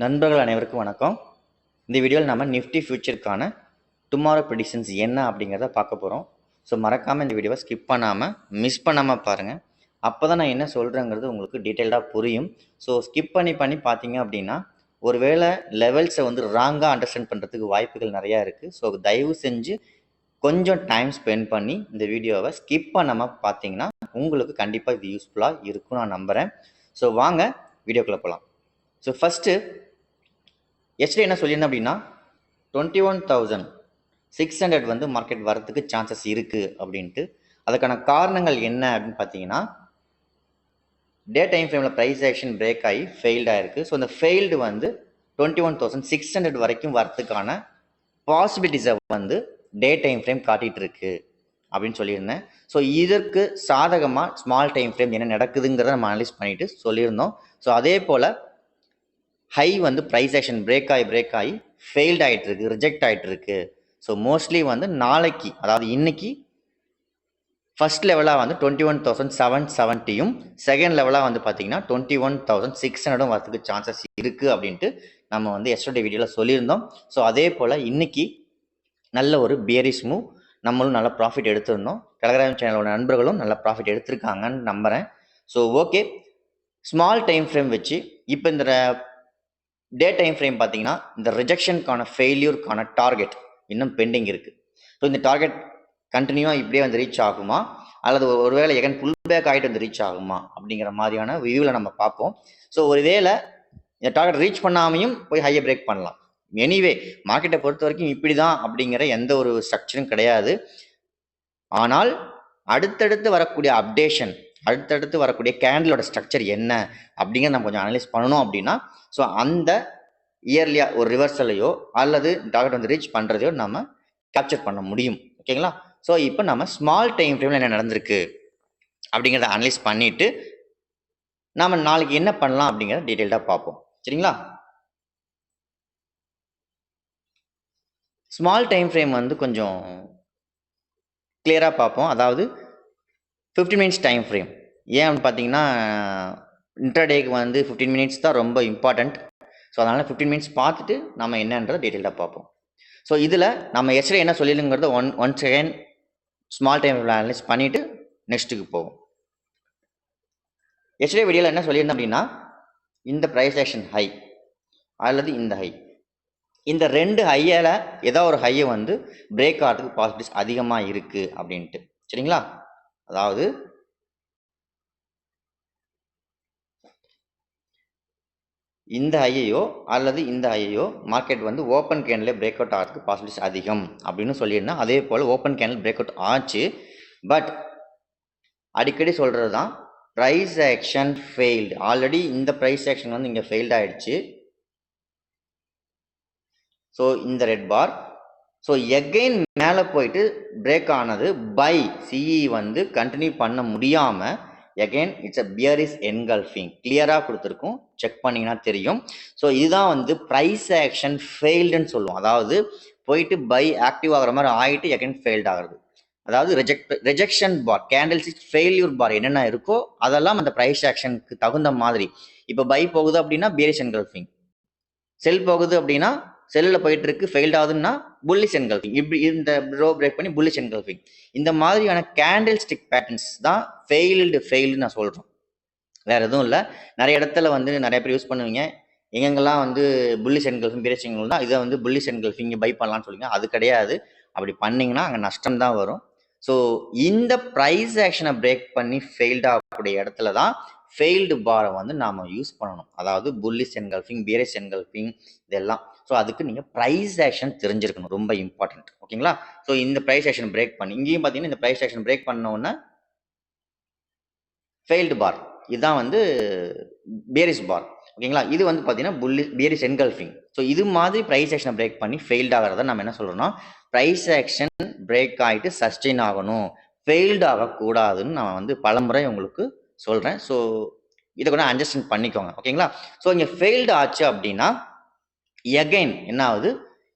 நண்பர்கள் அனைவருக்கும் வணக்கம். இந்த வீடியோவில் நம்ம நிஃப்டி ஃபியூச்சருக்கான டுமாரோ ப்ரெடிக்ஷன்ஸ் என்ன அப்படிங்கிறத பார்க்க போகிறோம். ஸோ மறக்காமல் இந்த வீடியோவை ஸ்கிப் பண்ணாமல் மிஸ் பண்ணாமல் பாருங்கள். அப்போ தான் நான் என்ன சொல்கிறேங்கிறது உங்களுக்கு டீட்டெயில்டாக புரியும். ஸோ ஸ்கிப் பண்ணி பார்த்தீங்க அப்படின்னா ஒருவேளை லெவல்ஸை ராங்காக அண்டர்ஸ்டாண்ட் பண்ணுறதுக்கு வாய்ப்புகள் நிறையா இருக்குது. ஸோ தயவு செஞ்சு கொஞ்சம் டைம் ஸ்பெண்ட் பண்ணி இந்த வீடியோவை ஸ்கிப் பண்ணாமல் பார்த்தீங்கன்னா உங்களுக்கு கண்டிப்பாக இது யூஸ்ஃபுல்லாக இருக்கும் நான் நம்புகிறேன். ஸோ வாங்க வீடியோக்குள்ளே போகலாம். ஸோ ஃபஸ்ட்டு எஸ்டே என்ன சொல்லியிருந்தேன் அப்படின்னா 21,600 மார்க்கெட் வரத்துக்கு சான்சஸ் இருக்குது அப்படின்ட்டு. அதுக்கான காரணங்கள் என்ன அப்படின்னு பார்த்தீங்கன்னா, டே டைம் ஃப்ரேமில் ப்ரைஸ் ஆக்ஷன் பிரேக் ஆகி ஃபெயில்ட் ஆகிருக்கு. ஸோ அந்த ஃபெயில்டு 21,600 வரைக்கும் வரத்துக்கான பாசிபிலிட்டிஸை டே டைம் ஃப்ரேம் காட்டிகிட்டு இருக்கு அப்படின்னு சொல்லியிருந்தேன். ஸோ இதற்கு சாதகமாக ஸ்மால் டைம் ஃப்ரேம் என்ன நடக்குதுங்கிறத நம்ம அனலைஸ் பண்ணிட்டு சொல்லியிருந்தோம். ஸோ அதே போல் ஹை ப்ரைஸ் ஆக்ஷன் பிரேக் ஆகி ஃபெயில்ட் ஆகிட்டு இருக்கு, ரிஜெக்ட் ஆகிட்டு இருக்கு. ஸோ மோஸ்ட்லி நாளைக்கு, அதாவது இன்னைக்கு ஃபர்ஸ்ட் லெவலாக 21,770யும் செகண்ட் லெவலாக பார்த்தீங்கன்னா 21,600 வரதுக்கு சான்சஸ் இருக்குது அப்படின்ட்டு நம்ம எஸ்டர்டே வீடியோவில் சொல்லியிருந்தோம். ஸோ அதே போல் இன்னைக்கு நல்ல ஒரு பியரிஷ் மூவ், நம்மளும் நல்ல ப்ராஃபிட் எடுத்திருந்தோம். டெலகிராம் சேனலோட நண்பர்களும் நல்ல ப்ராஃபிட் எடுத்திருக்காங்கன்னு நம்புகிறேன். So okay, small time frame வச்சு இப்போ இந்த டே டைம் ஃப்ரேம் பார்த்தீங்கன்னா இந்த ரிஜெக்ஷனுக்கான ஃபெயில்யூருக்கான டார்கெட் இன்னும் பெண்டிங் இருக்குது. ஸோ இந்த டார்கெட் கண்டினியூவாக இப்படியே ரீச் ஆகுமா, அல்லது ஒருவேளை எகன் புல் பேக் ஆகிட்டு ரீச் ஆகுமா அப்படிங்கிற மாதிரியான வியூவில் நம்ம பார்ப்போம். ஸோ ஒருவேளை இந்த டார்கெட் ரீச் பண்ணாமையும் போய் ஹையை பிரேக் பண்ணலாம். எனிவே மார்க்கெட்டை பொறுத்த வரைக்கும் இப்படி தான் அப்படிங்கிற எந்த ஒரு ஸ்ட்ரக்சரும் கிடையாது. ஆனால் அடுத்தடுத்து வரக்கூடிய அப்டேஷன், அடுத்தடுத்து வரக்கூடிய கேண்டிலோட ஸ்ட்ரக்சர் என்ன அப்படிங்கிறத நம்ம கொஞ்சம் அனலைஸ் பண்ணணும் அப்படின்னா, ஸோ அந்த இயர்லியாக ஒரு ரிவர்சலையோ அல்லது டார்கெட் ரீச் பண்ணுறதையோ நம்ம கேப்சர் பண்ண முடியும். ஓகேங்களா? ஸோ இப்போ நம்ம ஸ்மால் டைம் ஃப்ரேமில் என்ன நடந்திருக்கு அப்படிங்கிறத அனலைஸ் பண்ணிவிட்டு நம்ம நாளைக்கு என்ன பண்ணலாம் அப்படிங்கிறத டீட்டெயில்டாக பார்ப்போம். சரிங்களா? ஸ்மால் டைம் ஃப்ரேம் கொஞ்சம் கிளியராக பார்ப்போம். அதாவது 15 மினிட்ஸ் டைம் ஃப்ரேம். ஏன் அப்படின்னு பார்த்தீங்கன்னா, இன்ட்ராடேக்கு 15 மினிட்ஸ் தான் ரொம்ப இம்பார்ட்டண்ட். ஸோ அதனால் 15 மினிட்ஸ் பார்த்துட்டு நம்ம என்னன்றதை டீட்டெயிலாக பார்ப்போம். ஸோ இதில் நம்ம எஸ்டே என்ன சொல்லிடுங்கிறத one second small time analyse பண்ணிவிட்டு நெக்ஸ்ட்டுக்கு போவோம். எஸ்டே வீடியோவில் என்ன சொல்லியிருந்தோம் அப்படின்னா, இந்த ப்ரைஸ் ஆக்ஷன் ஹை அல்லது இந்த ஹை, இந்த ரெண்டு ஹையில் ஏதோ ஒரு ஹையை பிரேக் ஆகிறதுக்கு பாசிபிலிட்டிஸ் அதிகமாக இருக்குது அப்படின்ட்டு. சரிங்களா? அதாவது இந்த ஹையையோ அல்லது இந்த ஹையையோ market open candle break out ஆகிறதுக்கு பாசிபிலிட்டிஸ் அதிகம் அப்படின்னு சொல்லியிருந்தேன். அதே போல் ஓப்பன் கேண்டில் பிரேக் அவுட் ஆச்சு. பட் அடிக்கடி சொல்கிறது தான், ப்ரைஸ் ஆக்ஷன் ஃபெயில்டு. ஆல்ரெடி இந்த ப்ரைஸ் ஆக்ஷன் இங்கே ஃபெயில்டு ஆகிடுச்சு. ஸோ இந்த ரெட் பார், ஸோ எகெயின் மேலே போயிட்டு பிரேக் ஆனது பை சிஇ கண்டினியூ பண்ண முடியாமல் again it's a bearish engulfing கிளியராக கொடுத்துருக்கும். செக் பண்ணிங்கன்னா தெரியும். ஸோ இதுதான் ப்ரைஸ் ஆக்ஷன் ஃபெயில்டுன்னு சொல்லுவோம். அதாவது போயிட்டு பை ஆக்டிவ் ஆகிற மாதிரி ஆகிட்டு எகெயின் ஃபெயில்ட் ஆகிறது. அதாவது ரிஜெக்ஷன் பார், கேண்டில் ஸ்டிக் ஃபெயில்யூர் பார் என்னென்ன இருக்கோ அதெல்லாம் அந்த ப்ரைஸ் ஆக்ஷனுக்கு தகுந்த மாதிரி. இப்போ பை போகுது அப்படின்னா பியரிஷ் என்கல்ஃபிங், செல் போகுது அப்படின்னா செல்லில் போயிட்டு இருக்கு, ஃபெயில்ட் ஆகுதுன்னா புல்லிஷ் என்கல்ஃபிங். இப்படி இந்த ரோ பிரேக் பண்ணி புல்லிஷ் என்கல்ஃபிங். இந்த மாதிரியான கேண்டில் ஸ்டிக் பேட்டர்ன்ஸ் தான் ஃபெயில்டு நான் சொல்கிறோம். வேறு எதுவும் இல்லை. நிறைய இடத்துல நிறைய பேர் யூஸ் பண்ணுவீங்க. எங்கெங்கெல்லாம் புல்லிஷ் என்கல்ஃபிங் பியரிஷ் என்கல்ஃபிங் தான், இதை புல்லிஷ் என்கல்ஃபிங் பை பண்ணலாம்னு சொல்லுங்க. அது கிடையாது. அப்படி பண்ணிங்கன்னா அங்கே நஷ்டம் தான் வரும். ஸோ இந்த ப்ரைஸ் ஆக்ஷனை பிரேக் பண்ணி ஃபெயில்ட் ஆகக்கூடிய இடத்துல தான் ஃபெயில்டு பாரை நாம் யூஸ் பண்ணணும். அதாவது புல்லிஷ் என்கல்ஃபிங், பியரிஷ் என்கல்ஃபிங் இதெல்லாம். ஸோ அதுக்கு நீங்கள் ப்ரைஸ் ஆக்ஷன் தெரிஞ்சிருக்கணும், ரொம்ப இம்பார்ட்டன்ட். ஓகேங்களா? ஸோ இந்த ப்ரைஸ் ஆக்ஷன் பிரேக் பண்ணி இங்கேயும் பார்த்தீங்கன்னா இந்த ப்ரைஸ் ஆக்ஷன் பிரேக் பண்ணோன்னா ஃபெயில்டு பார், இதுதான் பியரிஷ் பார். ஓகேங்களா? இது பார்த்தீங்கன்னா பியரிஷ் என்கல்ஃபிங். ஸோ இது மாதிரி ப்ரைஸ் ஆக்ஷனை பிரேக் பண்ணி ஃபெயில்ட் ஆகிறத நம்ம என்ன சொல்கிறோம்னா, ப்ரைஸ் ஆக்ஷன் பிரேக் ஆகிட்டு சஸ்டெயின் ஆகணும், ஃபெயில்டு ஆகக்கூடாதுன்னு நான் பலமுறை உங்களுக்கு சொல்கிறேன். ஸோ இதை கூட அண்டர்ஸ்டாண்ட் பண்ணிக்கோங்க. ஓகேங்களா? ஸோ இங்கே ஃபெயில்டு ஆச்சு அப்படின்னா எகைன் என்ன ஆகுது,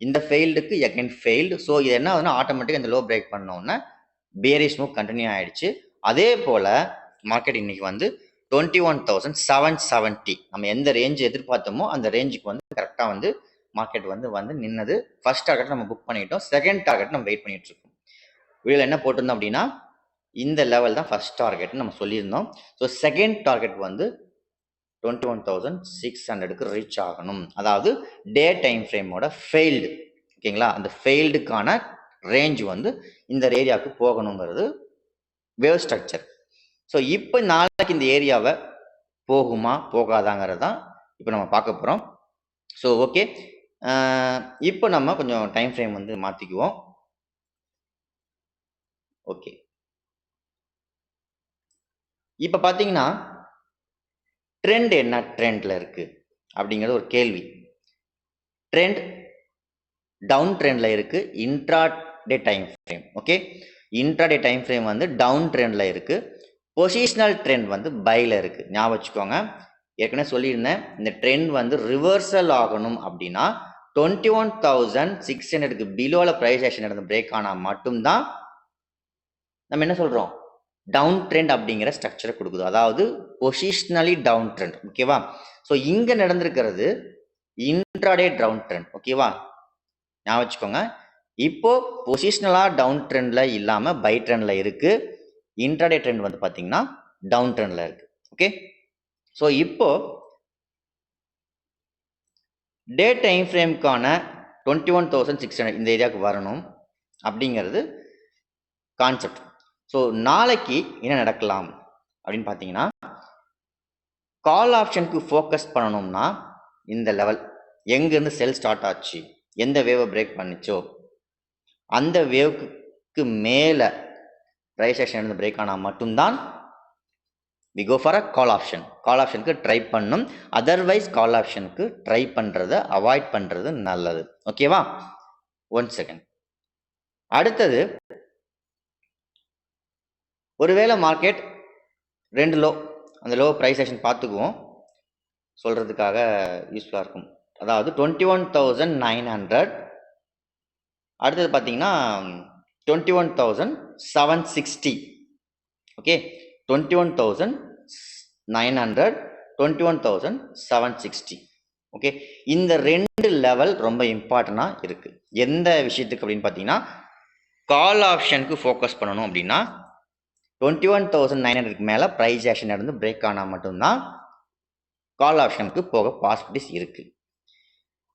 இந்த ஃபெயில்டுக்கு எகைன் ஃபெயில்டு. ஸோ இது என்ன ஆகுதுன்னா ஆட்டோமேட்டிக்காக இந்த லோ பிரேக் பண்ணோன்னா பியரிஷ் மூவ் கண்டினியூ ஆகிடுச்சு. அதே போல் மார்க்கெட் இன்னைக்கு 21,770 நம்ம எந்த ரேஞ்ச் எதிர்பார்த்தோமோ அந்த ரேஞ்சுக்கு கரெக்டாக வந்து மார்க்கெட் வந்து நின்னது. ஃபர்ஸ்ட் டார்கெட் நம்ம புக் பண்ணிட்டோம், செகண்ட் டார்கெட் நம்ம வெயிட் பண்ணிட்டு இருக்கோம். வீடியோவில் என்ன போட்டிருந்தோம் அப்படின்னா இந்த லெவல் தான் ஃபர்ஸ்ட் டார்கெட் நம்ம சொல்லியிருந்தோம். ஸோ செகண்ட் டார்கெட் வந்து 21,600க்கு ரீச் ஆகணும். அதாவது டே டைம் ஃப்ரேமோட ஃபெயில்டு, ஓகேங்களா, அந்த ஃபெயில்டுக்கான ரேஞ்ச் வந்து இந்த ஏரியாவுக்கு போகணுங்கிறது வேவ் ஸ்ட்ரக்சர். ஸோ இப்போ நாளைக்கு இந்த ஏரியாவை போகுமா போகாதாங்கிறது தான் இப்போ நம்ம பார்க்க போகிறோம். ஸோ ஓகே, இப்போ நம்ம கொஞ்சம் டைம் ஃப்ரேம் வந்து மாற்றிக்குவோம். ஓகே, இப்போ பார்த்தீங்கன்னா ட்ரெண்ட் என்ன ட்ரெண்டில் இருக்குது அப்படிங்கிறது ஒரு கேள்வி. ட்ரெண்ட் டவுன் ட்ரெண்டில் இருக்குது, intraday time frame. Okay, intraday time frame வந்து டவுன் ட்ரெண்டில் இருக்குது, பொசிஷனல் ட்ரெண்ட் வந்து பையில் இருக்குது. ஞாபகம் வச்சுக்கோங்க, ஏற்கனவே சொல்லியிருந்தேன், இந்த ட்ரெண்ட் வந்து ரிவர்சல் ஆகணும் அப்படின்னா 21,600க்கு பிலோவில் ப்ரைஸ் ஆக்ஷன் நடந்து பிரேக் ஆனால் மட்டும்தான் நம்ம என்ன சொல்கிறோம், டவுன் ட்ரெண்ட் அப்படிங்கிற ஸ்ட்ரக்சரை கொடுக்குது. அதாவது பொசிஷனலி டவுன் ட்ரெண்ட். ஓகேவா, ஸோ இங்கே நடந்திருக்கிறது இன்ட்ராடே டவுன் ட்ரெண்ட். ஓகேவா, ஞாபகம் வச்சுக்கோங்க, இப்போ பொசிஷனலாக டவுன் ட்ரெண்டில் இல்லாமல் பை ட்ரெண்டில் இருக்குது. இன்ட்ராடே ட்ரெண்ட் வந்து பார்த்தீங்கன்னா டவுன் ட்ரெண்டில் இருக்குது. ஓகே, ஸோ இப்போ டே டைம் ஃப்ரேம்க்கான 21,600 இந்த ஏரியாவுக்கு வரணும் அப்படிங்கிறது கான்செப்ட். ஸோ நாளைக்கு என்ன நடக்கலாம் அப்படின்னு பார்த்தீங்கன்னா, கால் ஆப்ஷனுக்கு ஃபோக்கஸ் பண்ணணும்னா இந்த லெவல் எங்கேருந்து செல் ஸ்டார்ட் ஆச்சு, எந்த வேவை பிரேக் பண்ணிச்சோ அந்த வேவுக்கு மேலே ப்ரைஸ் ஆக்ஷன் இருந்து பிரேக் ஆனால் மட்டும்தான் we go for a call option. Call ஆப்ஷனுக்கு ட்ரை பண்ணும், அதர்வைஸ் கால் ஆப்ஷனுக்கு ட்ரை பண்ணுறதை அவாய்ட் பண்ணுறது நல்லது. ஓகேவா, 1 செகண்ட். அடுத்தது, ஒருவேளை மார்க்கெட் 2 லோ, அந்த லோ ப்ரைஸ் ஆக்ஷன் பார்த்துக்குவோம், சொல்கிறதுக்காக யூஸ்ஃபுல்லாக இருக்கும். அதாவது 21,900, அடுத்தது பார்த்தீங்கன்னா 21,760. ஓகே, 21,900, 21,760. ஓகே, இந்த 2 லெவல் ரொம்ப இம்பார்ட்டண்டாக இருக்குது. எந்த விஷயத்துக்கு அப்படின்னு பார்த்தீங்கன்னா, கால் ஆப்ஷனுக்கு ஃபோக்கஸ் பண்ணணும் அப்படின்னா 21,900க்கு மேலே ப்ரைஸ் ஆக்ஷன் நடந்து பிரேக் ஆனால் மட்டும்தான் கால் ஆப்ஷனுக்கு போக பாசிபிலிட்டிஸ் இருக்குது.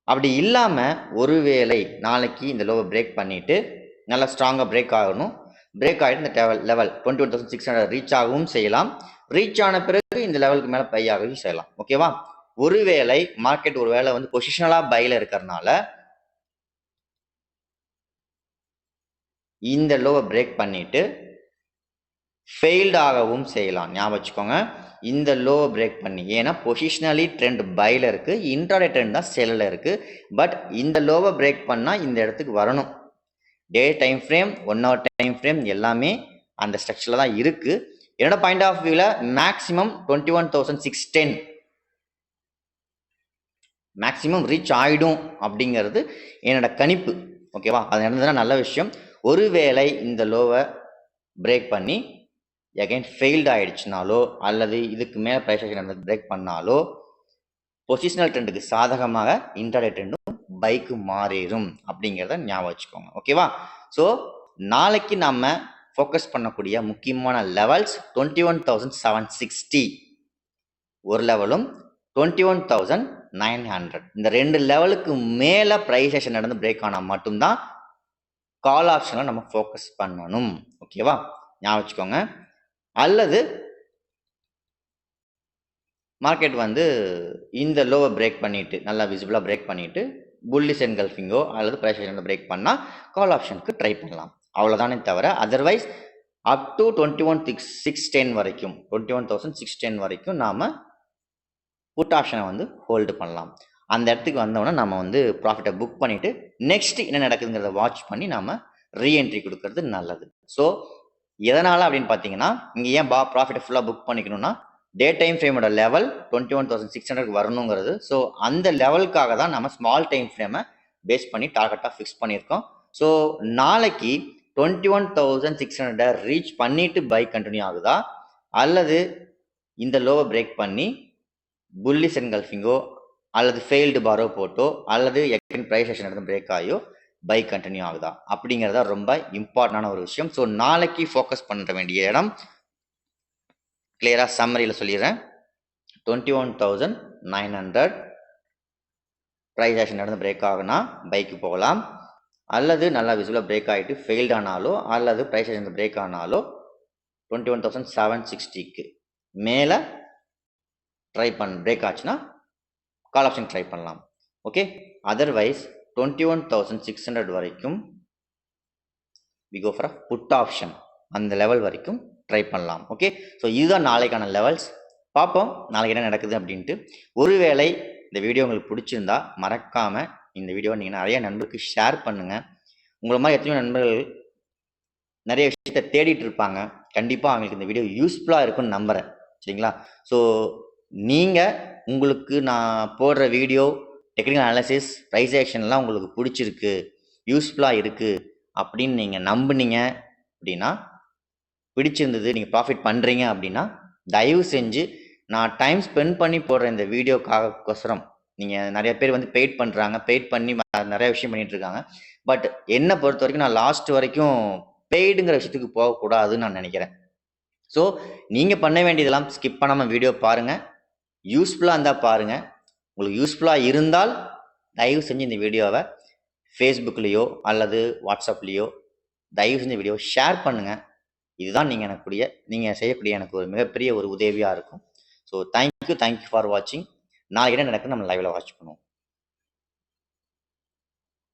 அப்படி இல்லாமல் ஒருவேளை நாளைக்கு இந்த லோவை பிரேக் பண்ணிவிட்டு நல்லா ஸ்ட்ராங்காக பிரேக் ஆகணும், பிரேக் ஆகிட்டு இந்த லெவல் 21,600 ரீச் ஆகவும் செய்யலாம், ரீச் ஆன பிறகு இந்த லெவலுக்கு மேலே பை ஆகவும் செய்யலாம். ஓகேவா, ஒருவேளை மார்க்கெட் ஒருவேளை வந்து பொசிஷனலாக பையில் இருக்கிறதுனால இந்த லோவை பிரேக் பண்ணிட்டு ஃபெயில்ட் ஆகவும் செய்யலாம். ஞாபகம் வச்சுக்கோங்க, இந்த லோவை பிரேக் பண்ணி, ஏன்னா பொசிஷனலி ட்ரெண்ட் பையில் இருக்குது, இன்ட்ராடே ட்ரெண்ட் தான் செல்லில் இருக்குது. பட் இந்த லோவை பிரேக் பண்ணால் இந்த இடத்துக்கு வரணும். Day time frame, 1 hour time frame எல்லாமே அந்த ஸ்ட்ரக்சரில் தான் இருக்குது. என்னோட பாயிண்ட் ஆஃப் வியூவில் மேக்ஸிமம் 21,610 மேக்ஸிமம் ரீச் ஆகிடும் அப்படிங்கிறது என்னோட கணிப்பு. ஓகேவா, அது நடந்ததுன்னா நல்ல விஷயம். ஒருவேளை இந்த லோவை பிரேக் பண்ணி எகைன் ஃபெயில்டு ஆகிடுச்சுனாலோ அல்லது இதுக்கு மேலே ப்ரைஸ் ஆக்ஷன் பிரேக் பண்ணாலோ பொசிஷனல் ட்ரெண்டுக்கு சாதகமாக இன்ட்ராடே ட்ரெண்டும் பைக்கு மாறிடும் அப்படிங்கிறத ஞாபகம் வச்சுக்கோங்க. ஓகேவா, ஸோ நாளைக்கு நம்ம ஃபோக்கஸ் பண்ணக்கூடிய முக்கியமான லெவல்ஸ் 21,760 ஒரு லெவலும் 21,900. இந்த 2 லெவலுக்கு மேலே ப்ரைஸ் ஆக்ஷன் நடந்து பிரேக் ஆனால் மட்டும்தான் கால் ஆப்ஷனில் நம்ம ஃபோக்கஸ் பண்ணணும். ஓகேவா, ஞாபகம் வச்சுக்கோங்க. அல்லது மார்க்கெட் வந்து இந்த லோவை பிரேக் பண்ணிவிட்டு நல்லா விசிபிளாக பிரேக் பண்ணிவிட்டு புல்லிஷ் என்கல்ஃபிங்கோ அல்லது ப்ரைஸ் ஆக்ஷன் பிரேக் பண்ணால் கால் ஆப்ஷனுக்கு ட்ரை பண்ணலாம். அவ்வளோதானே தவிர அதர்வைஸ் அப் டு 21,610 வரைக்கும் 21,610 வரைக்கும் நாம் புட் ஆப்ஷனை வந்து ஹோல்டு பண்ணலாம். அந்த இடத்துக்கு வந்தோன்னா நம்ம வந்து ப்ராஃபிட்டை புக் பண்ணிவிட்டு நெக்ஸ்ட் என்ன நடக்குதுங்கிறத வாட்ச் பண்ணி நாம் ரீஎன்ட்ரி கொடுக்கறது நல்லது. ஸோ எதனால் அப்படின்னு பார்த்தீங்கன்னா, இங்கே ஏன் ப்ராஃபிட்டை ஃபுல்லாக புக் பண்ணிக்கணும்னா டே டைம் ஃப்ரேமோட லெவல் 21,600க்கு வரணுங்கிறது. ஸோ அந்த லெவலுக்காக தான் நம்ம ஸ்மால் டைம் ஃப்ரேமை பேஸ் பண்ணி டார்கெட்டாக ஃபிக்ஸ் பண்ணியிருக்கோம். ஸோ நாளைக்கு 21,600 ரீச் பண்ணிட்டு பை கண்டினியூ ஆகுதா அல்லது இந்த லோவை பிரேக் பண்ணி புல்லிஷ் என்கல்ஃபிங்கோ அல்லது ஃபெயில்டு பாரோ போட்டோ அல்லது எகைன் ப்ரைஸ் ஆக்ஷன் எடுத்து பிரேக் ஆகியோ பை கண்டினியூ ஆகுதா அப்படிங்கிறதா ரொம்ப இம்பார்ட்டண்டான ஒரு விஷயம். ஸோ நாளைக்கு ஃபோக்கஸ் பண்ண வேண்டிய இடம் கிளியராக சம்மரியில் சொல்லிடுறேன். 21,900 ப்ரைஸ் ஆக்ஷன் நடந்து பிரேக் ஆகுனா பைக்கு போகலாம், அல்லது நல்லா விசுவலாக பிரேக் ஆகிட்டு ஃபெயில்டு ஆனாலோ அல்லது ப்ரைஸ் ஆக்ஷன் பிரேக் ஆனாலோ 21,760க்கு மேலே பிரேக் ஆச்சுன்னா கால் ஆப்ஷன் ட்ரை பண்ணலாம். ஓகே, அதர்வைஸ் 21,600 வரைக்கும் we go for put option, அந்த லெவல் வரைக்கும் ட்ரை பண்ணலாம். ஓகே, ஸோ இதுதான் நாளைக்கான லெவல்ஸ். பார்ப்போம் நாளைக்கு என்ன நடக்குது அப்படின்ட்டு. ஒருவேளை இந்த வீடியோ உங்களுக்கு பிடிச்சிருந்தா மறக்காமல் இந்த வீடியோவை நீங்கள் நிறைய நண்பருக்கு ஷேர் பண்ணுங்கள். உங்களை மாதிரி எத்தனையோ நண்பர்கள் நிறைய விஷயத்தை தேடிட்டு இருப்பாங்க. கண்டிப்பாக அவங்களுக்கு இந்த வீடியோ யூஸ்ஃபுல்லாக இருக்கும்னு நம்புகிறேன். சரிங்களா? ஸோ நீங்கள் உங்களுக்கு நான் போடுற வீடியோ டெக்னிக்கல் அனாலிசிஸ் ப்ரைஸ் ஆக்ஷன்லாம் உங்களுக்கு பிடிச்சிருக்கு, யூஸ்ஃபுல்லாக இருக்குது அப்படின்னு நீங்கள் நம்புனீங்க அப்படின்னா, பிடிச்சிருந்தது, நீங்கள் ப்ராஃபிட் பண்ணுறீங்க அப்படின்னா, தயவு செஞ்சு நான் டைம் ஸ்பெண்ட் பண்ணி போடுற இந்த வீடியோக்காகோசரம் நீங்கள் நிறைய பேர் வந்து பெய்ட் பண்ணுறாங்க, பெய்ட் பண்ணி நிறைய விஷயம் பண்ணிகிட்டு இருக்காங்க. பட் என்னை பொறுத்த வரைக்கும் நான் லாஸ்ட் வரைக்கும் பெய்டுங்கிற விஷயத்துக்கு போகக்கூடாதுன்னு நான் நினைக்கிறேன். ஸோ நீங்கள் பண்ண வேண்டியதெல்லாம் ஸ்கிப் பண்ணாமல் வீடியோ பாருங்கள், யூஸ்ஃபுல்லாக இருந்தால் பாருங்கள். உங்களுக்கு யூஸ்ஃபுல்லாக இருந்தால் தயவு செஞ்சு இந்த வீடியோவை ஃபேஸ்புக்லேயோ அல்லது வாட்ஸ்அப்லேயோ தயவு செஞ்சு வீடியோ ஷேர் பண்ணுங்கள். இதுதான் நீங்கள் செய்யக்கூடிய எனக்கு ஒரு மிகப்பெரிய ஒரு உதவியாக இருக்கும். ஸோ தேங்க்யூ ஃபார் வாட்சிங். நாளைக்கு என்ன நடக்குன்னு நம்ம லைவில் வாட்ச் பண்ணுவோம்.